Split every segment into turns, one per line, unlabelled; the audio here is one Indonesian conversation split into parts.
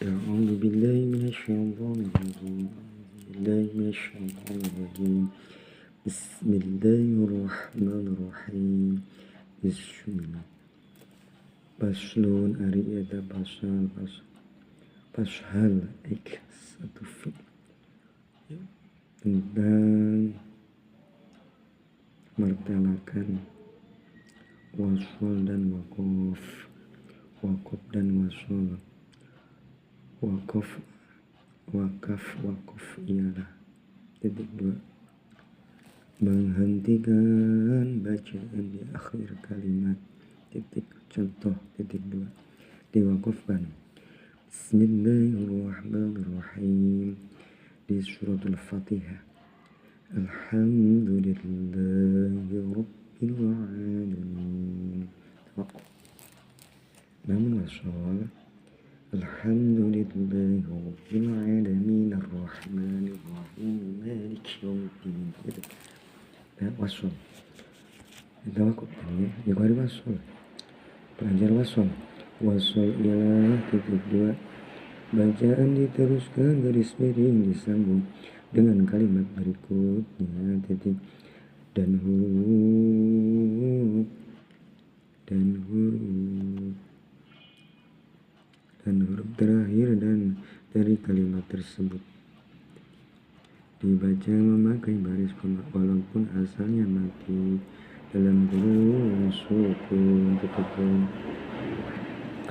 أعوذ بالله من الشيطان الرجيم بسم الله الرحمن الرحيم Bismillah. Paslon ari eta pashal ek satu fi tentang martelakan wasol dan wakof dan wasol, wakaf ialah titik dua, menghentikan bacaan di akhir kalimat titik contoh titik dua diwakafkan. Bismillahirrahmanirrahim di surat Al-Fatihah. Alhamdulillahi Rabbil Alamin. Namun wasol Alhamdulillahi Rabbil Alamin Ar-Rahmanir-Rahim Maliki Yawmiddin. Wasol kita wakafkan ya hari wasol pelajar wasol ialah titik dua, bacaan diteruskan garis miring disambung dengan kalimat berikutnya titik dan huruf terakhir dan dari kalimat tersebut dibaca memakai baris koma walaupun asalnya mati dalam kurung sukun tutup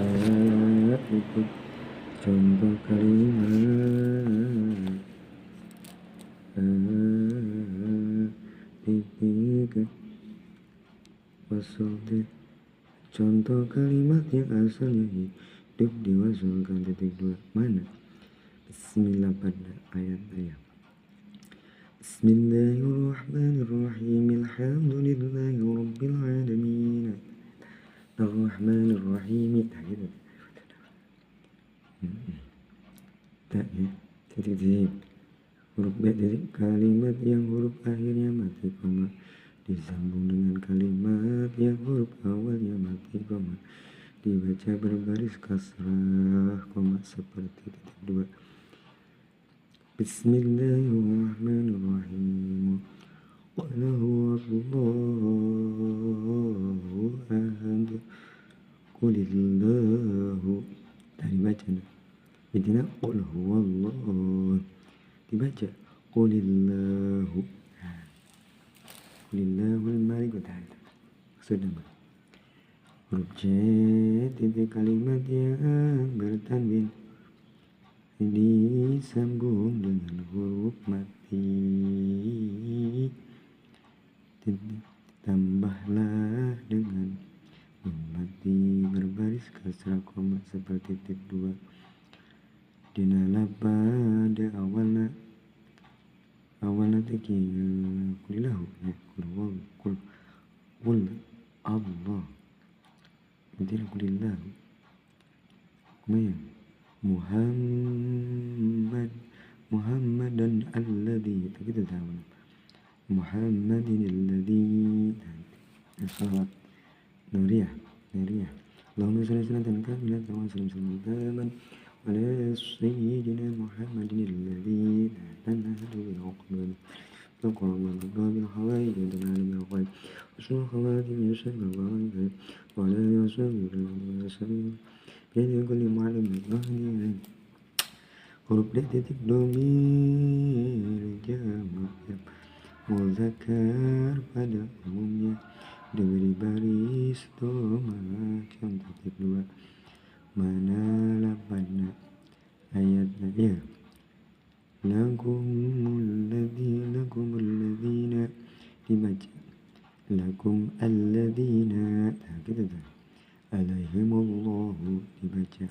ayat itu contoh kalimat titik wasol contoh kalimat yang asalnya hidup diwasolkan titik dua mana Bismillah pada ayat-ayat. Bismillahirrahmanirrahim. Alhamdulillahi Rabbil Alamin Ar-Rahmanir-Rahim. Tak ya, titik huruf B titik kalimat yang huruf akhirnya mati koma disambung dengan kalimat yang huruf awalnya mati koma dibaca berbaris kasrah koma seperti titik dua. Bismillahirrahmanirrahim. Qul huwallahu ahad. Qulillahu. Tadi baca Bidina qul huwallahu. Dibaca Qulillahu. Qulillahul malik wa ta'ala. Sudah huruf J titik kalimat yang bertanwin disambung dengan huruf mati tambahlah dengan mati berbaris kasrah koma seperti titik dua dinala pada awalnya titik kulilahu ya kul Allah tidak kulilahu kumaya Muhammadan alladhi kita tahu Muhammadin alladhi salawat Nuriyah Allahumma shalli salatan kamilah wa sallim taman ala sayyidina Muhammadin alladhi tanahadu bil uqbal taqwa bil hawaij wa tanal bil ghaib usul khawatim sallallahu wa ala wasallam jadi kulli ma'lum dhahni huruf D titik domir jamak muzakkar pada umumnya diberi baris doma contoh titik dua mana lapanna ayatnya ya lakumul ladzina dibaca lakum alladzina kita dah alaihimullahu dibaca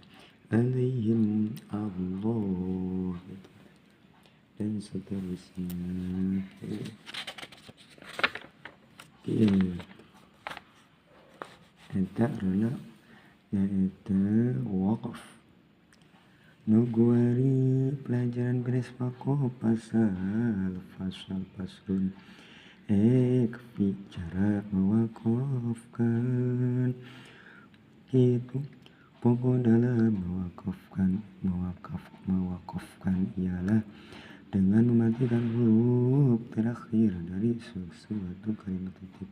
alaihim Allah dan seterusnya. Eta rana ya eta waqaf nuguari pelajaran beres pako paslon cara mewakafkan itu pokok dalam mewakafkan dimatikan huruf terakhir dari suatu kalimat titik.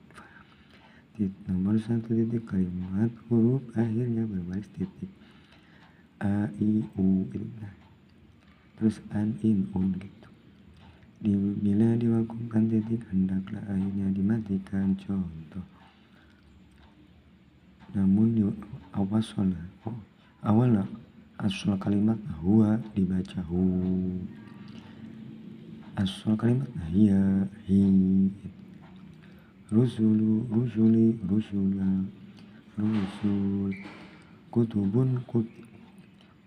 Nomor 1 titik kalimat huruf akhirnya berbaris titik. A, I, U gitu. Terus an, in, un gitu. Bila diwakufkan titik hendaklah akhirnya dimatikan. Contoh. Namun awal asal kalimat huwa dibaca hu. Asal kalimat hiya hi. Rusulu rusuli rusula rusul. Kutubun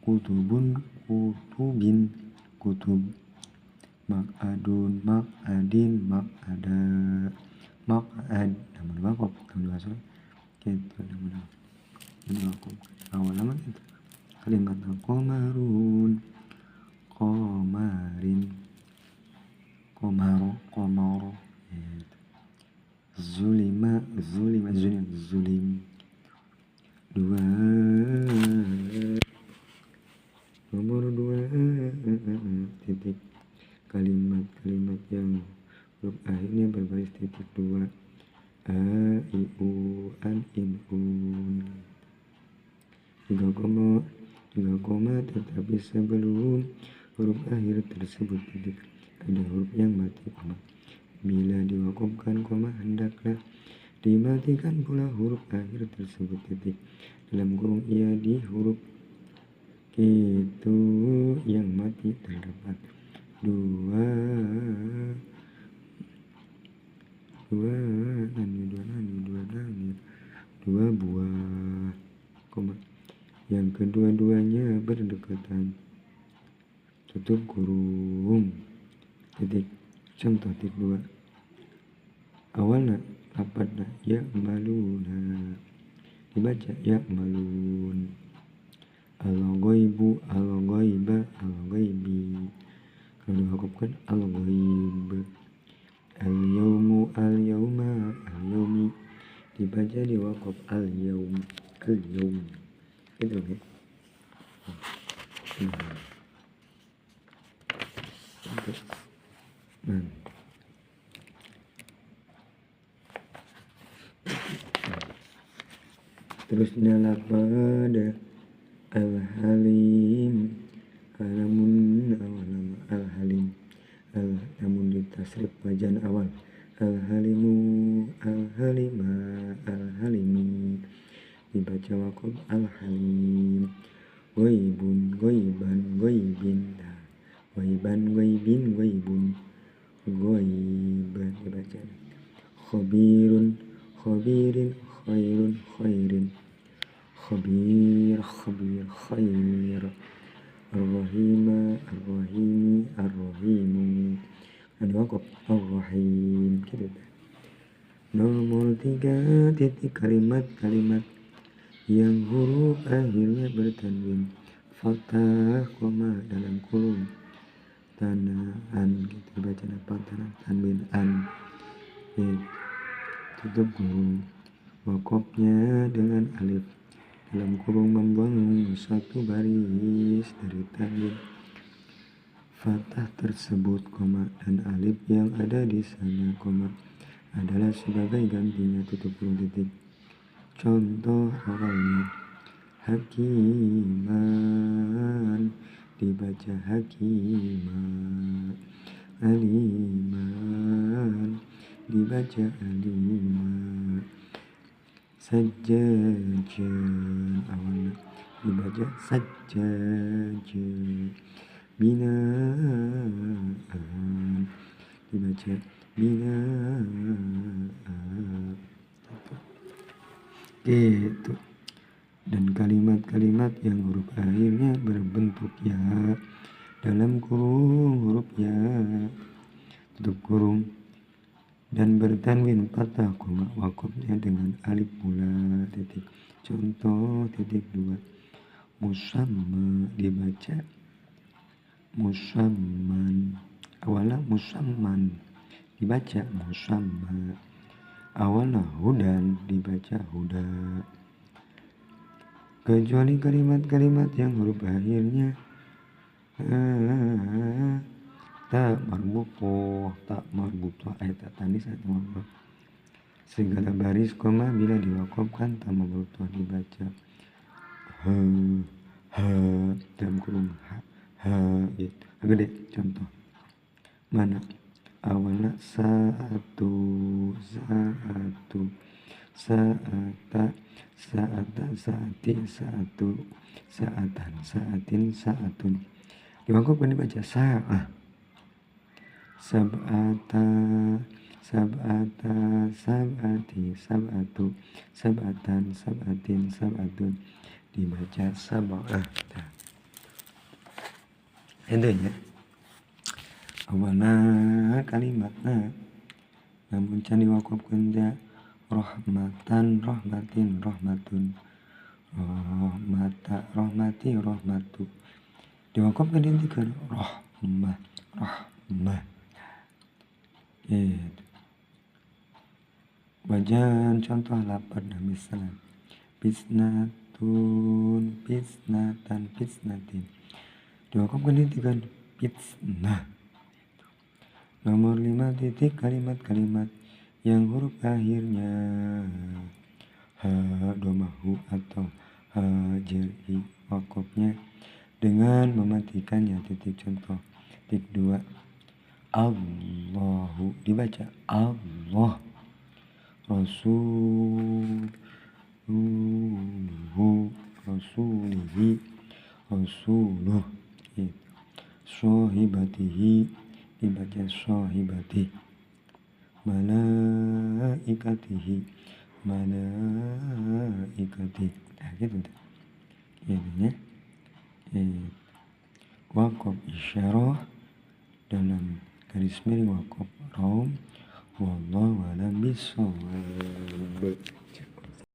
kutubun kutubin kutub. Mak'adun mak'adin mak'ada mak'ad. Namun wakaf namun asal gitu. Namun wakaf awal nama itu kalimat qamarun qamarin qamaru qamaru gitu. Zulima zulim. Dua nomor 2 titik kalimat yang huruf akhirnya berbaris titik 2. A, I, U, an, in, un. Juga koma tetapi sebelum huruf akhir tersebut titik ada huruf yang mati koma. Bila diwakafkan koma hendaklah dimatikan pula huruf akhir tersebut titik. Dalam kurung ia di huruf itu yang mati terdapat dua buah koma yang kedua-duanya berdekatan. Tutup kurung titik. Contoh titik 2 awalnya lapatna ya maluna dibaca ya malun. Al-ghaibu al-ghaiba al-ghaibi. Kalau diwakafkan al-ghaib. Al-yawmu al-yawma al-yawmi dibaca diwakaf al-yawm al-yawm itu kan. Terus nyala pada al-halim alamun awal nama al-halim namun ditasrif wajan awal al-halimu al-halima al-halimi dibaca wakaf al-halim. Ghaibun ghaiban ghaibin ghaiban ghaibin ghaibun ghaib dibaca. Khabirun khabirin khairun khairin khabir khabir khair. Ar-rahima ar-rahimi ar-rahimu ada wakaf ar-rahim gitu. Nomor 3 titik kalimat yang huruf akhirnya bertanwin fathah koma dalam kurung tanaan gitu dibaca tanah tanwin an tutup kurung. Wakafnya dengan alif dalam kurung membangun satu baris dari tanwin fathah tersebut koma dan alif yang ada di sana koma adalah sebagai gantinya tutup kurung titik. Contoh awalnya hakiman dibaca hakimah. Aliman dibaca alimah. Sajjajan awalnya dibaca sajjajan. Binaan dibaca binaan gitu. Dan kalimat-kalimat yang huruf akhirnya berbentuk ya dalam kurung huruf ya tutup kurung dan bertanwin fathah koma wakafnya dengan alif pula titik. Contoh titik 2 musamma dibaca musamman awalnya musamman dibaca musamma. Awalnya hudan dibaca huda. Kecuali kalimat-kalimat yang huruf akhirnya ta marbutoh tak tanis atau marbutoh. Segala baris koma bila diwakofkan tak marbutoh dibaca dalam kurung gitu. Gede contoh mana awalnya sa'ata sa'ati sa'atu sa'atan sa'atin sa'atun diwakofkan dibaca sa'ah sab'ata sab'ati sab'atu sab'atan sab'atin sab'atun dibaca sab'ah. Intinya awalna kalimatna namun can diwakofkan dia rahmatan rahmatin rahmatun rahmata rahmati rahmatu diwakofkan dihentikan rahmah gitu. Wajan contoh lapar dan misalnya pisnatun pisnatan pisnatin diwakofkan dihentikan pisnah. Nomor 5 titik kalimat-kalimat yang huruf akhirnya domahu atau jeri wakofnya dengan mematikannya titik contoh. Titik 2 Allahu dibaca Allah rasulihi rasuluh sohibatihi dibaca sohibati malaikatihi malaikati gitu ya. Wakof isyarah dalam garis miring wakof raum wallahu a'lam bishawab.